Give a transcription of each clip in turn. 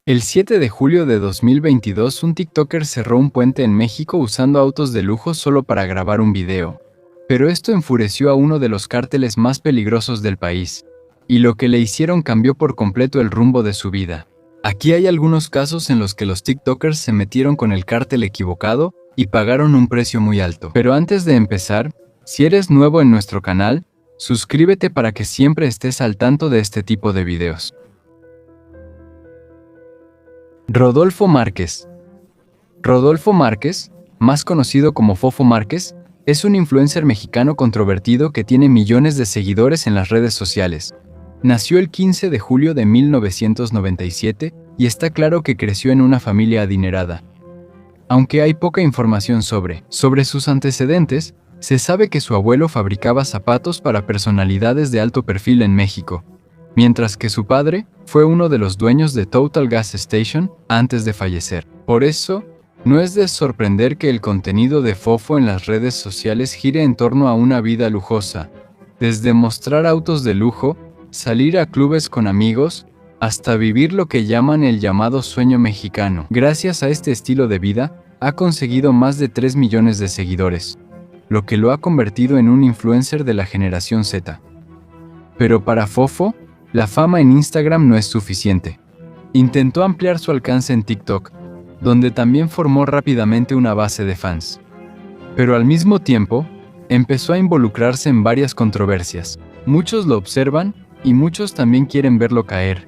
El 7 de julio de 2022, un TikToker cerró un puente en México usando autos de lujo solo para grabar un video. Pero esto enfureció a uno de los cárteles más peligrosos del país, y lo que le hicieron cambió por completo el rumbo de su vida. Aquí hay algunos casos en los que los TikTokers se metieron con el cártel equivocado y pagaron un precio muy alto. Pero antes de empezar, si eres nuevo en nuestro canal, suscríbete para que siempre estés al tanto de este tipo de videos. Rodolfo Márquez. Rodolfo Márquez, más conocido como Fofo Márquez, es un influencer mexicano controvertido que tiene millones de seguidores en las redes sociales. Nació el 15 de julio de 1997 y está claro que creció en una familia adinerada. Aunque hay poca información sobre sus antecedentes, se sabe que su abuelo fabricaba zapatos para personalidades de alto perfil en México, mientras que su padre fue uno de los dueños de Total Gas Station antes de fallecer. Por eso, no es de sorprender que el contenido de Fofo en las redes sociales gire en torno a una vida lujosa, desde mostrar autos de lujo, salir a clubes con amigos, hasta vivir lo que llaman el llamado sueño mexicano. Gracias a este estilo de vida, ha conseguido más de 3 millones de seguidores, lo que lo ha convertido en un influencer de la generación Z. Pero para Fofo, la fama en Instagram no es suficiente. Intentó ampliar su alcance en TikTok, donde también formó rápidamente una base de fans. Pero al mismo tiempo, empezó a involucrarse en varias controversias. Muchos lo observan y muchos también quieren verlo caer.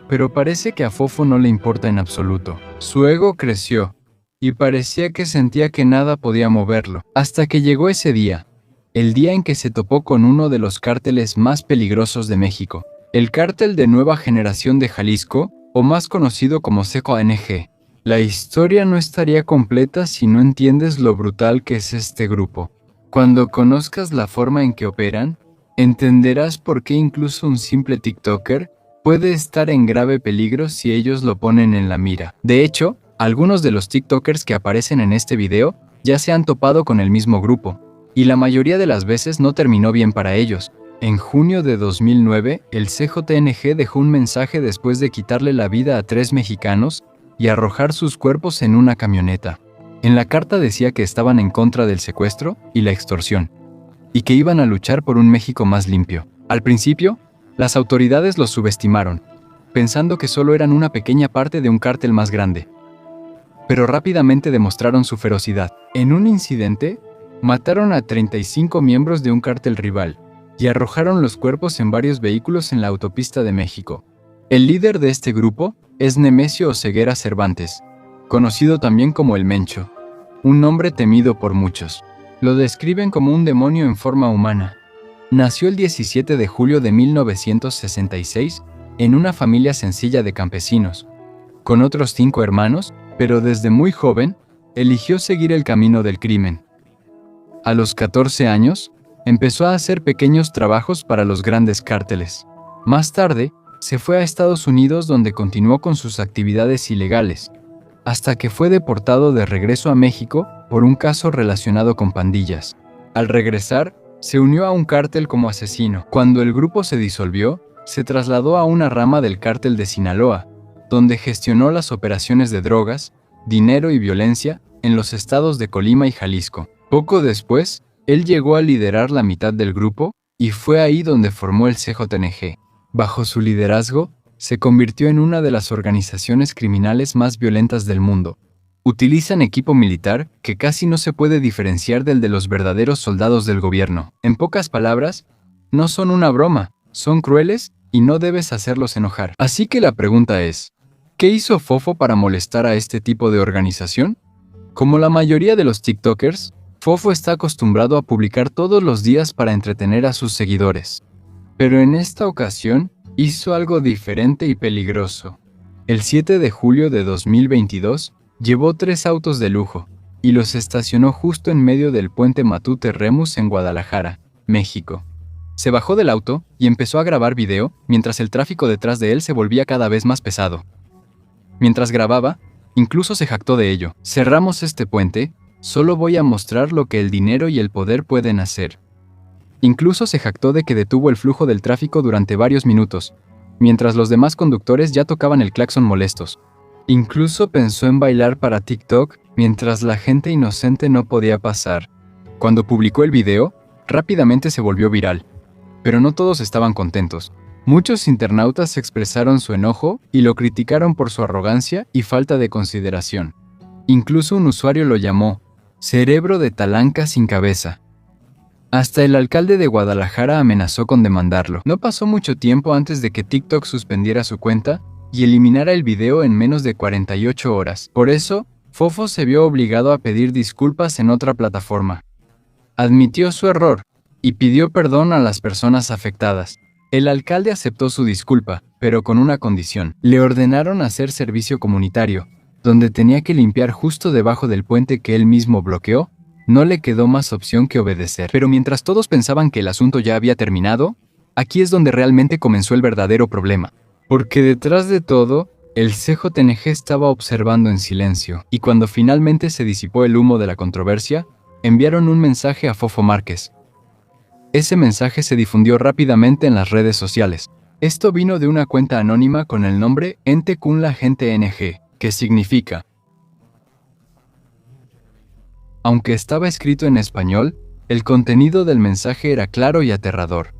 Pero parece que a Fofo no le importa en absoluto. Su ego creció, y parecía que sentía que nada podía moverlo. Hasta que llegó ese día, el día en que se topó con uno de los cárteles más peligrosos de México. El cártel de Nueva Generación de Jalisco, o más conocido como CJNG. La historia no estaría completa si no entiendes lo brutal que es este grupo. Cuando conozcas la forma en que operan, entenderás por qué incluso un simple TikToker puede estar en grave peligro si ellos lo ponen en la mira. De hecho, algunos de los TikTokers que aparecen en este video ya se han topado con el mismo grupo, y la mayoría de las veces no terminó bien para ellos. En junio de 2009, el CJNG dejó un mensaje después de quitarle la vida a 3 mexicanos y arrojar sus cuerpos en una camioneta. En la carta decía que estaban en contra del secuestro y la extorsión, y que iban a luchar por un México más limpio. Al principio, las autoridades los subestimaron, pensando que solo eran una pequeña parte de un cártel más grande. Pero rápidamente demostraron su ferocidad. En un incidente, mataron a 35 miembros de un cártel rival, y arrojaron los cuerpos en varios vehículos en la autopista de México. El líder de este grupo es Nemesio Oseguera Cervantes, conocido también como el Mencho, un nombre temido por muchos. Lo describen como un demonio en forma humana. Nació el 17 de julio de 1966 en una familia sencilla de campesinos, con otros 5 hermanos, pero desde muy joven eligió seguir el camino del crimen. A los 14 años, empezó a hacer pequeños trabajos para los grandes cárteles. Más tarde, se fue a Estados Unidos donde continuó con sus actividades ilegales, hasta que fue deportado de regreso a México por un caso relacionado con pandillas. Al regresar, se unió a un cártel como asesino. Cuando el grupo se disolvió, se trasladó a una rama del cártel de Sinaloa, donde gestionó las operaciones de drogas, dinero y violencia en los estados de Colima y Jalisco. Poco después, él llegó a liderar la mitad del grupo y fue ahí donde formó el CJNG. Bajo su liderazgo, se convirtió en una de las organizaciones criminales más violentas del mundo. Utilizan equipo militar que casi no se puede diferenciar del de los verdaderos soldados del gobierno. En pocas palabras, no son una broma, son crueles y no debes hacerlos enojar. Así que la pregunta es, ¿qué hizo Fofo para molestar a este tipo de organización? Como la mayoría de los TikTokers, Fofo está acostumbrado a publicar todos los días para entretener a sus seguidores. Pero en esta ocasión, hizo algo diferente y peligroso. El 7 de julio de 2022, llevó 3 autos de lujo y los estacionó justo en medio del puente Matute-Remus en Guadalajara, México. Se bajó del auto y empezó a grabar video mientras el tráfico detrás de él se volvía cada vez más pesado. Mientras grababa, incluso se jactó de ello. Cerramos este puente. Solo voy a mostrar lo que el dinero y el poder pueden hacer. Incluso se jactó de que detuvo el flujo del tráfico durante varios minutos, mientras los demás conductores ya tocaban el claxon molestos. Incluso pensó en bailar para TikTok mientras la gente inocente no podía pasar. Cuando publicó el video, rápidamente se volvió viral. Pero no todos estaban contentos. Muchos internautas expresaron su enojo y lo criticaron por su arrogancia y falta de consideración. Incluso un usuario lo llamó cerebro de talanca sin cabeza. Hasta el alcalde de Guadalajara amenazó con demandarlo. No pasó mucho tiempo antes de que TikTok suspendiera su cuenta y eliminara el video en menos de 48 horas. Por eso, Fofo se vio obligado a pedir disculpas en otra plataforma. Admitió su error y pidió perdón a las personas afectadas. El alcalde aceptó su disculpa, pero con una condición. Le ordenaron hacer servicio comunitario, donde tenía que limpiar justo debajo del puente que él mismo bloqueó. No le quedó más opción que obedecer. Pero mientras todos pensaban que el asunto ya había terminado, aquí es donde realmente comenzó el verdadero problema. Porque detrás de todo, el CJNG estaba observando en silencio, y cuando finalmente se disipó el humo de la controversia, enviaron un mensaje a Fofo Márquez. Ese mensaje se difundió rápidamente en las redes sociales. Esto vino de una cuenta anónima con el nombre Ente Kun la Gente NG, que significa: aunque estaba escrito en español, el contenido del mensaje era claro y aterrador.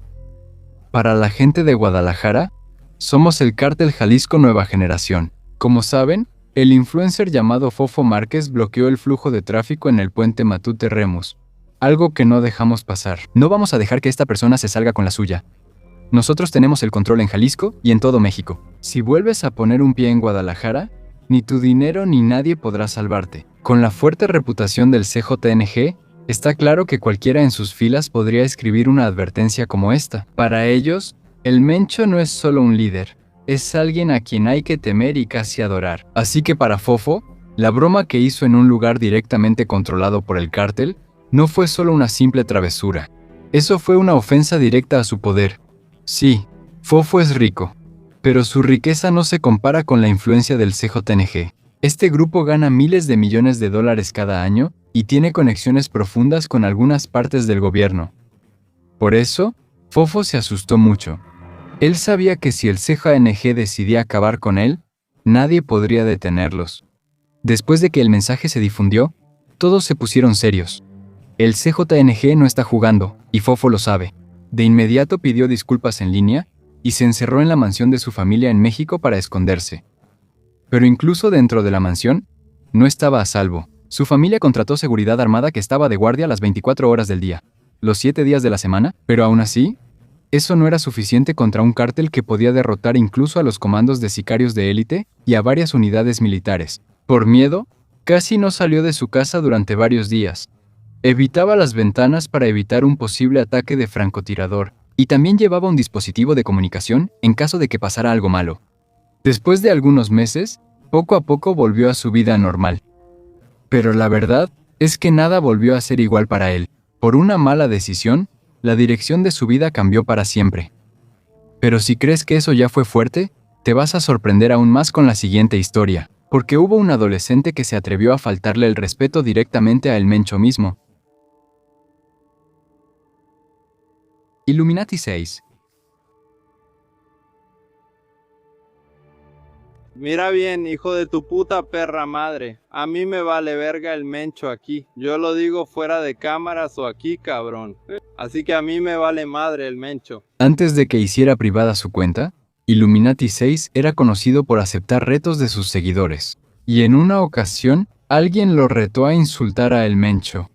Para la gente de Guadalajara, somos el Cártel Jalisco Nueva Generación. Como saben, el influencer llamado Fofo Márquez bloqueó el flujo de tráfico en el puente Matute Remus, algo que no dejamos pasar. No vamos a dejar que esta persona se salga con la suya. Nosotros tenemos el control en Jalisco y en todo México. Si vuelves a poner un pie en Guadalajara, ni tu dinero ni nadie podrá salvarte. Con la fuerte reputación del CJNG, está claro que cualquiera en sus filas podría escribir una advertencia como esta. Para ellos, el Mencho no es solo un líder, es alguien a quien hay que temer y casi adorar. Así que para Fofo, la broma que hizo en un lugar directamente controlado por el cártel no fue solo una simple travesura. Eso fue una ofensa directa a su poder. Sí, Fofo es rico, pero su riqueza no se compara con la influencia del CJNG. Este grupo gana miles de millones de dólares cada año y tiene conexiones profundas con algunas partes del gobierno. Por eso, Fofo se asustó mucho. Él sabía que si el CJNG decidía acabar con él, nadie podría detenerlos. Después de que el mensaje se difundió, todos se pusieron serios. El CJNG no está jugando, y Fofo lo sabe. De inmediato pidió disculpas en línea y se encerró en la mansión de su familia en México para esconderse. Pero incluso dentro de la mansión, no estaba a salvo. Su familia contrató seguridad armada que estaba de guardia las 24 horas del día, los 7 días de la semana, pero aún así, eso no era suficiente contra un cártel que podía derrotar incluso a los comandos de sicarios de élite y a varias unidades militares. Por miedo, casi no salió de su casa durante varios días. Evitaba las ventanas para evitar un posible ataque de francotirador, y también llevaba un dispositivo de comunicación en caso de que pasara algo malo. Después de algunos meses, poco a poco volvió a su vida normal. Pero la verdad es que nada volvió a ser igual para él. Por una mala decisión, la dirección de su vida cambió para siempre. Pero si crees que eso ya fue fuerte, te vas a sorprender aún más con la siguiente historia, porque hubo un adolescente que se atrevió a faltarle el respeto directamente a El Mencho mismo. Illuminati 6. Mira bien, hijo de tu puta perra madre. A mí me vale verga el Mencho aquí. Yo lo digo fuera de cámaras o aquí, cabrón. Así que a mí me vale madre el Mencho. Antes de que hiciera privada su cuenta, Illuminati 6 era conocido por aceptar retos de sus seguidores. Y en una ocasión, alguien lo retó a insultar a El Mencho.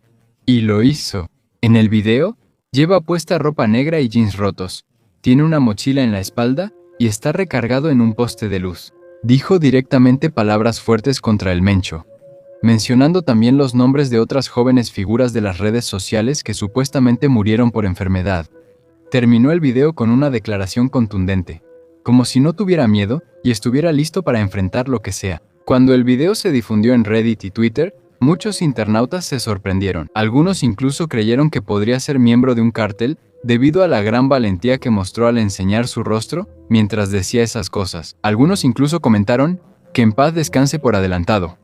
Y lo hizo. En el video, lleva puesta ropa negra y jeans rotos. Tiene una mochila en la espalda y está recargado en un poste de luz. Dijo directamente palabras fuertes contra El Mencho, mencionando también los nombres de otras jóvenes figuras de las redes sociales que supuestamente murieron por enfermedad. Terminó el video con una declaración contundente, como si no tuviera miedo y estuviera listo para enfrentar lo que sea. Cuando el video se difundió en Reddit y Twitter, muchos internautas se sorprendieron. Algunos incluso creyeron que podría ser miembro de un cártel debido a la gran valentía que mostró al enseñar su rostro mientras decía esas cosas. Algunos incluso comentaron que en paz descanse por adelantado,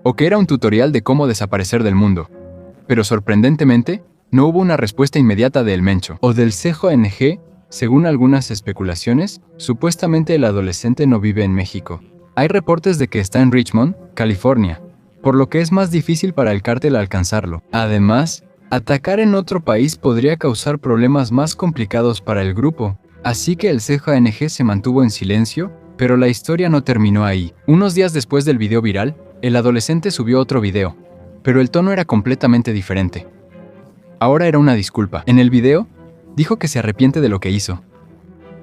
o que era un tutorial de cómo desaparecer del mundo. Pero sorprendentemente, no hubo una respuesta inmediata de El Mencho o del CJNG Según algunas especulaciones, supuestamente el adolescente no vive en México. Hay reportes de que está en Richmond, California, por lo que es más difícil para el cártel alcanzarlo. Además, atacar en otro país podría causar problemas más complicados para el grupo, así que el CJNG se mantuvo en silencio, pero la historia no terminó ahí. Unos días después del video viral, el adolescente subió otro video, pero el tono era completamente diferente. Ahora era una disculpa. En el video, dijo que se arrepiente de lo que hizo,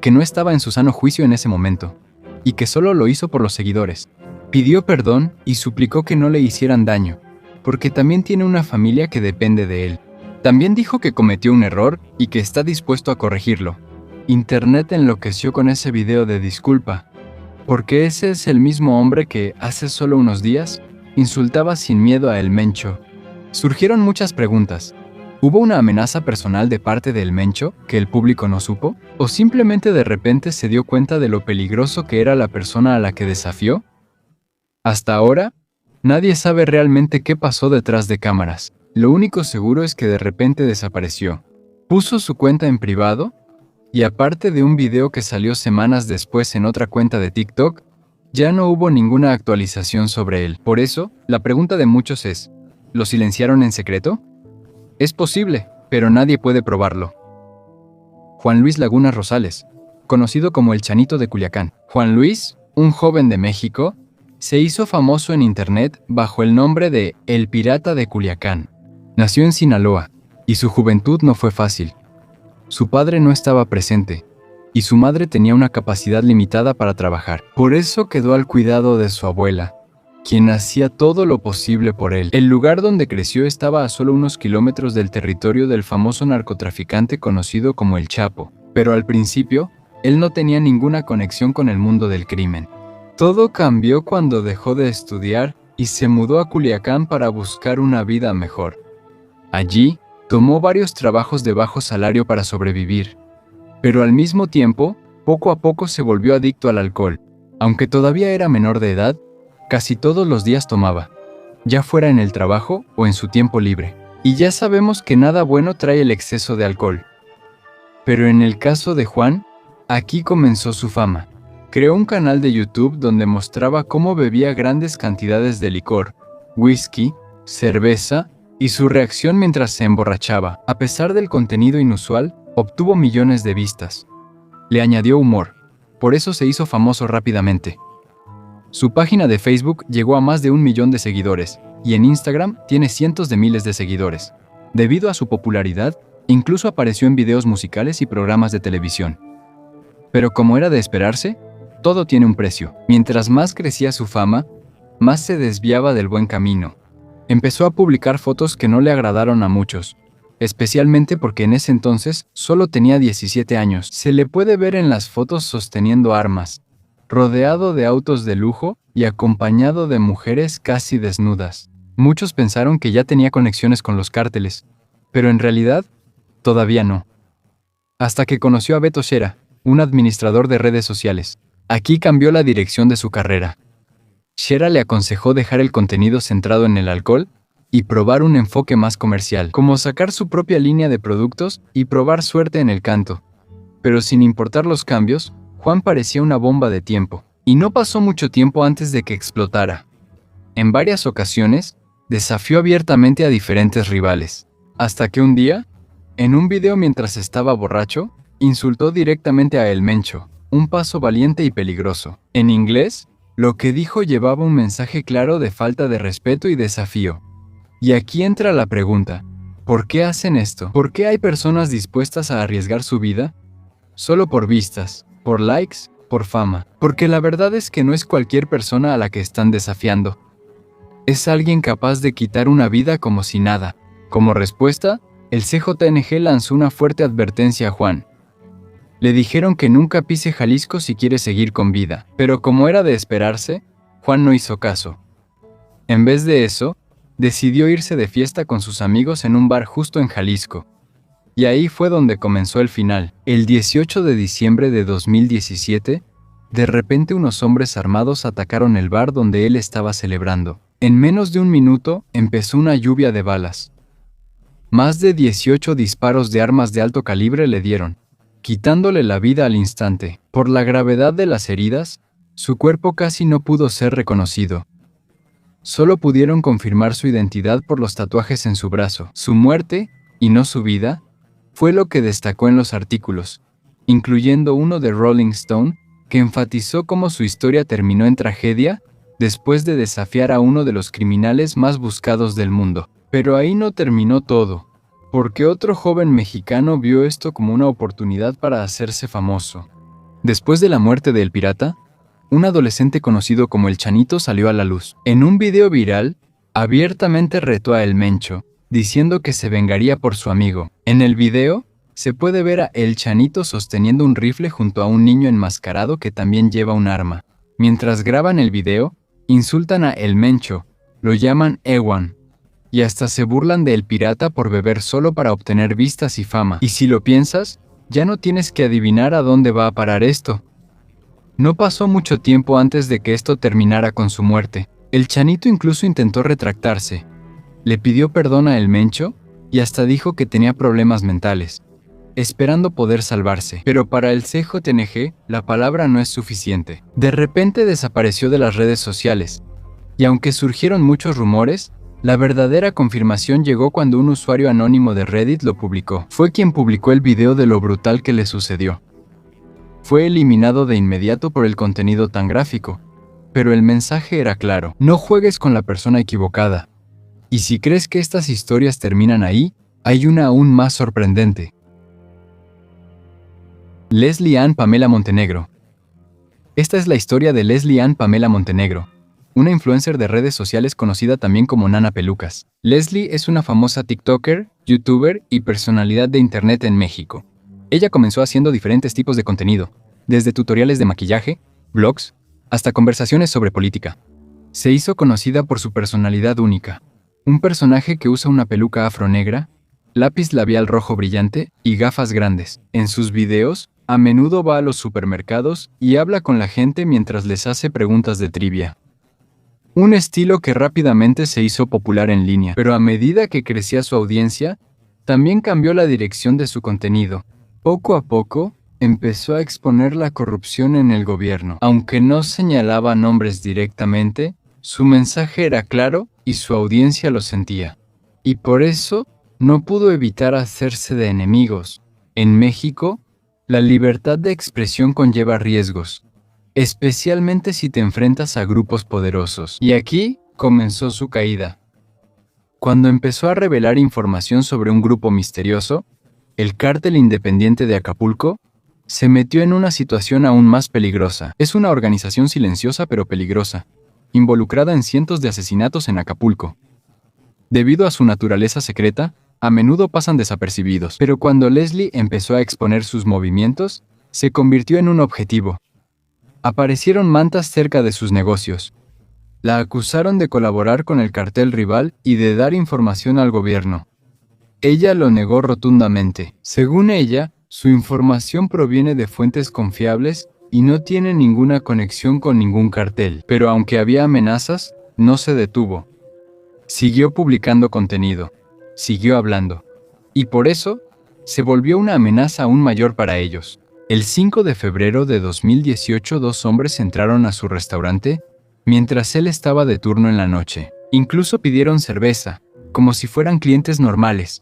que no estaba en su sano juicio en ese momento, y que solo lo hizo por los seguidores. Pidió perdón y suplicó que no le hicieran daño, porque también tiene una familia que depende de él. También dijo que cometió un error y que está dispuesto a corregirlo. Internet enloqueció con ese video de disculpa, porque ese es el mismo hombre que, hace solo unos días, insultaba sin miedo a El Mencho. Surgieron muchas preguntas. ¿Hubo una amenaza personal de parte de El Mencho que el público no supo? ¿O simplemente de repente se dio cuenta de lo peligroso que era la persona a la que desafió? Hasta ahora, nadie sabe realmente qué pasó detrás de cámaras. Lo único seguro es que de repente desapareció. Puso su cuenta en privado, y aparte de un video que salió semanas después en otra cuenta de TikTok, ya no hubo ninguna actualización sobre él. Por eso, la pregunta de muchos es, ¿lo silenciaron en secreto? Es posible, pero nadie puede probarlo. Juan Luis Laguna Rosales, conocido como el Chanito de Culiacán. Juan Luis, un joven de México, se hizo famoso en internet bajo el nombre de El Pirata de Culiacán. Nació en Sinaloa, y su juventud no fue fácil. Su padre no estaba presente, y su madre tenía una capacidad limitada para trabajar. Por eso quedó al cuidado de su abuela, quien hacía todo lo posible por él. El lugar donde creció estaba a solo unos kilómetros del territorio del famoso narcotraficante conocido como El Chapo, pero al principio, él no tenía ninguna conexión con el mundo del crimen. Todo cambió cuando dejó de estudiar y se mudó a Culiacán para buscar una vida mejor. Allí, tomó varios trabajos de bajo salario para sobrevivir, pero al mismo tiempo, poco a poco se volvió adicto al alcohol. Aunque todavía era menor de edad, casi todos los días tomaba, ya fuera en el trabajo o en su tiempo libre. Y ya sabemos que nada bueno trae el exceso de alcohol. Pero en el caso de Juan, aquí comenzó su fama. Creó un canal de YouTube donde mostraba cómo bebía grandes cantidades de licor, whisky, cerveza y su reacción mientras se emborrachaba. A pesar del contenido inusual, obtuvo millones de vistas. Le añadió humor, por eso se hizo famoso rápidamente. Su página de Facebook llegó a más de 1 millón de seguidores y en Instagram tiene cientos de miles de seguidores. Debido a su popularidad, incluso apareció en videos musicales y programas de televisión. Pero como era de esperarse, todo tiene un precio. Mientras más crecía su fama, más se desviaba del buen camino. Empezó a publicar fotos que no le agradaron a muchos, especialmente porque en ese entonces solo tenía 17 años. Se le puede ver en las fotos sosteniendo armas, rodeado de autos de lujo y acompañado de mujeres casi desnudas. Muchos pensaron que ya tenía conexiones con los cárteles, pero en realidad, todavía no. Hasta que conoció a Beto Xera, un administrador de redes sociales. Aquí cambió la dirección de su carrera. Xera le aconsejó dejar el contenido centrado en el alcohol y probar un enfoque más comercial, como sacar su propia línea de productos y probar suerte en el canto. Pero sin importar los cambios, Juan parecía una bomba de tiempo, y no pasó mucho tiempo antes de que explotara. En varias ocasiones, desafió abiertamente a diferentes rivales, hasta que un día, en un video mientras estaba borracho, insultó directamente a El Mencho, un paso valiente y peligroso. En inglés, lo que dijo llevaba un mensaje claro de falta de respeto y desafío. Y aquí entra la pregunta, ¿por qué hacen esto? ¿Por qué hay personas dispuestas a arriesgar su vida? Solo por vistas, por likes, por fama. Porque la verdad es que no es cualquier persona a la que están desafiando. Es alguien capaz de quitar una vida como si nada. Como respuesta, el CJNG lanzó una fuerte advertencia a Juan. Le dijeron que nunca pise Jalisco si quiere seguir con vida, pero como era de esperarse, Juan no hizo caso. En vez de eso, decidió irse de fiesta con sus amigos en un bar justo en Jalisco. Y ahí fue donde comenzó el final. El 18 de diciembre de 2017, de repente unos hombres armados atacaron el bar donde él estaba celebrando. En menos de un minuto empezó una lluvia de balas. Más de 18 disparos de armas de alto calibre le dieron, quitándole la vida al instante. Por la gravedad de las heridas, su cuerpo casi no pudo ser reconocido. Solo pudieron confirmar su identidad por los tatuajes en su brazo. Su muerte, y no su vida, fue lo que destacó en los artículos, incluyendo uno de Rolling Stone, que enfatizó cómo su historia terminó en tragedia después de desafiar a uno de los criminales más buscados del mundo. Pero ahí no terminó todo, porque otro joven mexicano vio esto como una oportunidad para hacerse famoso. Después de la muerte del pirata, un adolescente conocido como el Chanito salió a la luz. En un video viral, abiertamente retó a El Mencho, diciendo que se vengaría por su amigo. En el video, se puede ver a El Chanito sosteniendo un rifle junto a un niño enmascarado que también lleva un arma. Mientras graban el video, insultan a El Mencho, lo llaman Ewan, y hasta se burlan de El Pirata por beber solo para obtener vistas y fama. Y si lo piensas, ya no tienes que adivinar a dónde va a parar esto. No pasó mucho tiempo antes de que esto terminara con su muerte. El Chanito incluso intentó retractarse. Le pidió perdón a El Mencho y hasta dijo que tenía problemas mentales, esperando poder salvarse. Pero para el CJNG, la palabra no es suficiente. De repente desapareció de las redes sociales. Y aunque surgieron muchos rumores, la verdadera confirmación llegó cuando un usuario anónimo de Reddit lo publicó. Fue quien publicó el video de lo brutal que le sucedió. Fue eliminado de inmediato por el contenido tan gráfico, pero el mensaje era claro: no juegues con la persona equivocada. Y si crees que estas historias terminan ahí, hay una aún más sorprendente. Leslie Ann Pamela Montenegro. Esta es la historia de Leslie Ann Pamela Montenegro, una influencer de redes sociales conocida también como Nana Pelucas. Leslie es una famosa TikToker, YouTuber y personalidad de internet en México. Ella comenzó haciendo diferentes tipos de contenido, desde tutoriales de maquillaje, vlogs, hasta conversaciones sobre política. Se hizo conocida por su personalidad única, un personaje que usa una peluca afro negra, lápiz labial rojo brillante y gafas grandes. En sus videos, a menudo va a los supermercados y habla con la gente mientras les hace preguntas de trivia. Un estilo que rápidamente se hizo popular en línea, pero a medida que crecía su audiencia, también cambió la dirección de su contenido. Poco a poco, empezó a exponer la corrupción en el gobierno. Aunque no señalaba nombres directamente, su mensaje era claro y su audiencia lo sentía. Y por eso, no pudo evitar hacerse de enemigos. En México, la libertad de expresión conlleva riesgos, especialmente si te enfrentas a grupos poderosos. Y aquí comenzó su caída. Cuando empezó a revelar información sobre un grupo misterioso, el Cártel Independiente de Acapulco, se metió en una situación aún más peligrosa. Es una organización silenciosa pero peligrosa, involucrada en cientos de asesinatos en Acapulco. Debido a su naturaleza secreta, a menudo pasan desapercibidos. Pero cuando Leslie empezó a exponer sus movimientos, se convirtió en un objetivo. Aparecieron mantas cerca de sus negocios. La acusaron de colaborar con el cartel rival y de dar información al gobierno. Ella lo negó rotundamente. Según ella, su información proviene de fuentes confiables y no tiene ninguna conexión con ningún cartel. Pero aunque había amenazas, no se detuvo. Siguió publicando contenido, siguió hablando, y por eso se volvió una amenaza aún mayor para ellos. El 5 de febrero de 2018, dos hombres entraron a su restaurante mientras él estaba de turno en la noche. Incluso pidieron cerveza, como si fueran clientes normales.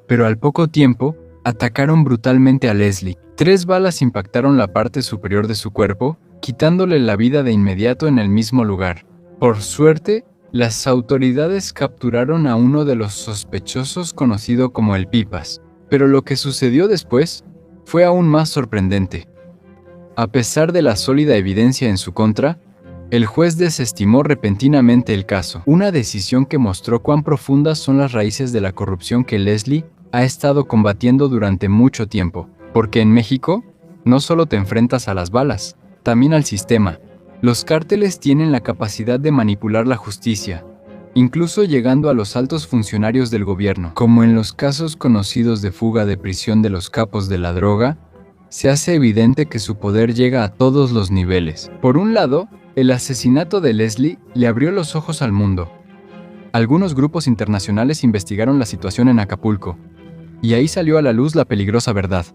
Pero al poco tiempo, atacaron brutalmente a Leslie. 3 balas impactaron la parte superior de su cuerpo, quitándole la vida de inmediato en el mismo lugar. Por suerte, las autoridades capturaron a uno de los sospechosos conocido como el Pipas. Pero lo que sucedió después fue aún más sorprendente. A pesar de la sólida evidencia en su contra, el juez desestimó repentinamente el caso, una decisión que mostró cuán profundas son las raíces de la corrupción que Leslie ha estado combatiendo durante mucho tiempo. Porque en México, no solo te enfrentas a las balas, también al sistema. Los cárteles tienen la capacidad de manipular la justicia, incluso llegando a los altos funcionarios del gobierno. Como en los casos conocidos de fuga de prisión de los capos de la droga, se hace evidente que su poder llega a todos los niveles. Por un lado, el asesinato de Leslie le abrió los ojos al mundo. Algunos grupos internacionales investigaron la situación en Acapulco, y ahí salió a la luz la peligrosa verdad.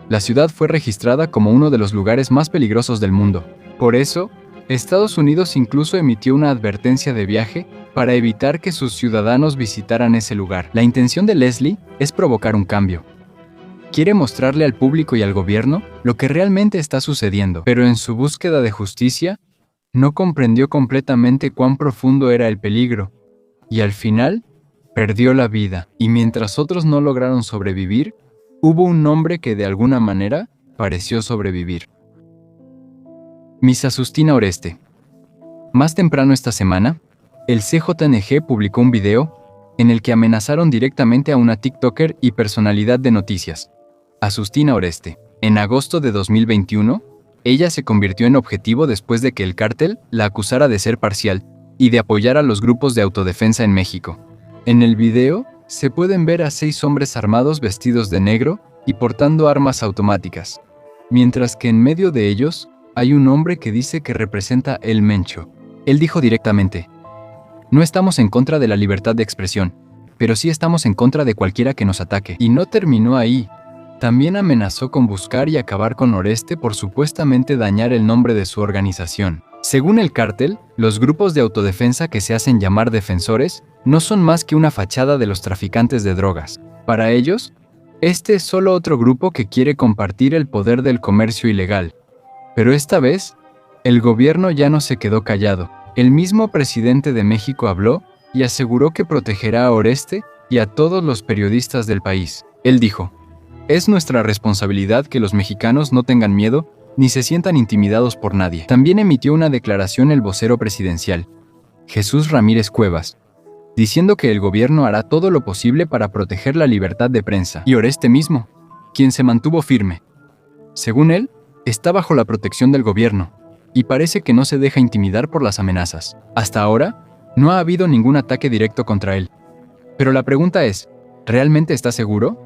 La ciudad fue registrada como uno de los lugares más peligrosos del mundo. Por eso, Estados Unidos incluso emitió una advertencia de viaje para evitar que sus ciudadanos visitaran ese lugar. La intención de Leslie es provocar un cambio. Quiere mostrarle al público y al gobierno lo que realmente está sucediendo, pero en su búsqueda de justicia, no comprendió completamente cuán profundo era el peligro, y al final, perdió la vida. Y mientras otros no lograron sobrevivir, hubo un hombre que de alguna manera pareció sobrevivir. Miss Asustina Oreste. Más temprano esta semana, el CJNG publicó un video en el que amenazaron directamente a una TikToker y personalidad de noticias, Asustina Oreste. En agosto de 2021, ella se convirtió en objetivo después de que el cártel la acusara de ser parcial y de apoyar a los grupos de autodefensa en México. En el video, se pueden ver a 6 hombres armados vestidos de negro y portando armas automáticas, mientras que en medio de ellos hay un hombre que dice que representa el Mencho. Él dijo directamente: "No estamos en contra de la libertad de expresión, pero sí estamos en contra de cualquiera que nos ataque". Y no terminó ahí. También amenazó con buscar y acabar con Oreste por supuestamente dañar el nombre de su organización. Según el cártel, los grupos de autodefensa que se hacen llamar defensores no son más que una fachada de los traficantes de drogas. Para ellos, este es solo otro grupo que quiere compartir el poder del comercio ilegal. Pero esta vez, el gobierno ya no se quedó callado. El mismo presidente de México habló y aseguró que protegerá a Oreste y a todos los periodistas del país. Él dijo: "Es nuestra responsabilidad que los mexicanos no tengan miedo ni se sientan intimidados por nadie". También emitió una declaración el vocero presidencial, Jesús Ramírez Cuevas, diciendo que el gobierno hará todo lo posible para proteger la libertad de prensa. Y Oreste mismo, quien se mantuvo firme. Según él, está bajo la protección del gobierno, y parece que no se deja intimidar por las amenazas. Hasta ahora, no ha habido ningún ataque directo contra él. Pero la pregunta es, ¿realmente está seguro?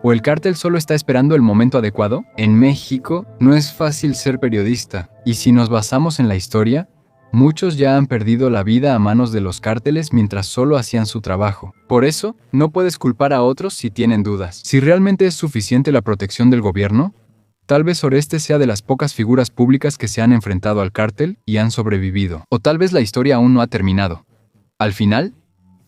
¿O el cártel solo está esperando el momento adecuado? En México, no es fácil ser periodista, y si nos basamos en la historia, muchos ya han perdido la vida a manos de los cárteles mientras solo hacían su trabajo. Por eso, no puedes culpar a otros si tienen dudas. Si realmente es suficiente la protección del gobierno, tal vez Oreste sea de las pocas figuras públicas que se han enfrentado al cártel y han sobrevivido. O tal vez la historia aún no ha terminado. Al final,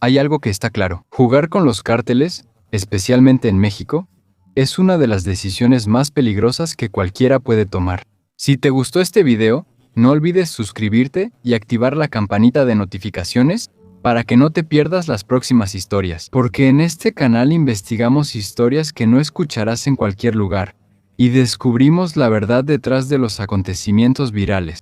hay algo que está claro. Jugar con los cárteles, especialmente en México, es una de las decisiones más peligrosas que cualquiera puede tomar. Si te gustó este video, no olvides suscribirte y activar la campanita de notificaciones para que no te pierdas las próximas historias, porque en este canal investigamos historias que no escucharás en cualquier lugar y descubrimos la verdad detrás de los acontecimientos virales.